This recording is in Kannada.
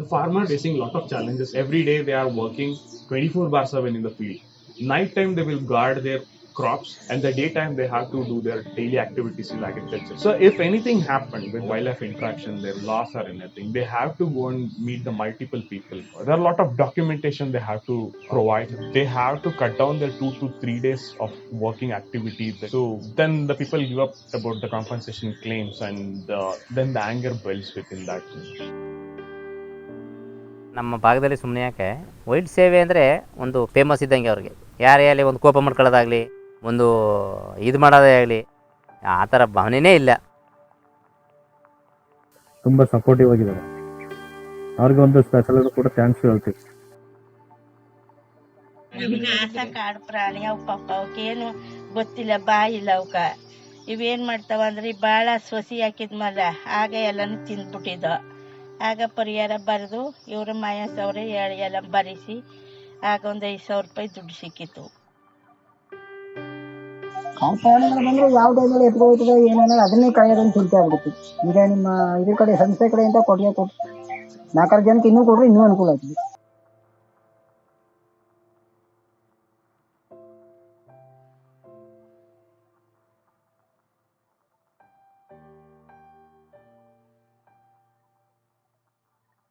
The farmer facing a lot of challenges. Every day they are working 24 bar 7 in the field. Night time they will guard their crops, and the daytime they have to do their daily activities in agriculture. So if anything happened with wildlife interaction, their loss or anything, they have to go and meet the multiple people. There are a lot of documentation they have to provide. They have to cut down their 2 to 3 days of working activity. So then the people give up about the compensation claims, and then the anger builds within that. ನಮ್ಮ ಭಾಗದಲ್ಲಿ ಸುಮ್ಮನೆ ಯಾಕೆ ವೈಲ್ಡ್ ಸೇವೆ ಅಂದರೆ ಒಂದು ಫೇಮಸ್ ಇದ್ದಂಗೆ ಅವ್ರಿಗೆ ಯಾರೇ ಆಗಲಿ ಒಂದು ಕೋಪ ಮಾಡ್ಕೊಳ್ಳೋದಾಗಲಿ ಒಂದು ಇದು ಮಾಡೋದೇ ಆಗಲಿ ಆ ಥರ ಭಾವನೆಯೇ ಇಲ್ಲ. ತುಂಬ ಸಪೋರ್ಟಿವ್ ಆಗಿದ್ದಾರೆ. ಅವ್ರಿಗೆ ಒಂದು ಸ್ಪೆಷಲ್ ಕೂಡ ಥ್ಯಾಂಕ್ಸ್ ಹೇಳ್ತೀವಿ. ಕಾಡು ಪ್ರಾಣಿ ಅವು ಪಾಪ ಅವಕ್ಕೇನು ಗೊತ್ತಿಲ್ಲ, ಬಾಯಿಲ್ಲ ಅವಕ್ಕ. ಇವೇನು ಮಾಡ್ತಾವ ಅಂದ್ರೆ ಭಾಳ ಸೊಸಿ ಹಾಕಿದ್ಮಲ್ಲ ಆಗ ಎಲ್ಲನೂ ತಿಂದ್ಬಿಟ್ಟಿದ್ದ. ಆಗ ಪರಿಹಾರ ಬರೆದು ಇವರು ಮಯಸ್ ಅವರೇ ಎಲ್ಲ ಬರೆಸಿ ಆಗ ಒಂದು 5,000 ರೂಪಾಯಿ ದುಡ್ಡು ಸಿಕ್ಕಿತ್ತು. ಪ್ರಾಣಿಗಳು ಬಂದ್ರೆ ಯಾವ ಟೈಮಲ್ಲಿ ಎತ್ಕೋಯ್ತದೆ ಏನೇನೋ ಅದನ್ನೇ ಕಾಯೋದನ್ನು ಚಿಂತೆ ಆಗ್ಬಿಡುತ್ತೆ. ಈಗ ನಿಮ್ಮ ಇದ್ರ ಕಡೆ ಸಂಸ್ಥೆ ಕಡೆಯಿಂದ ಕೊಟ್ಟು 4 ಜನಕ್ಕೆ ಇನ್ನೂ ಕೊಡ್ರೆ ಇನ್ನೂ ಅನುಕೂಲ ಆಗ್ತದೆ.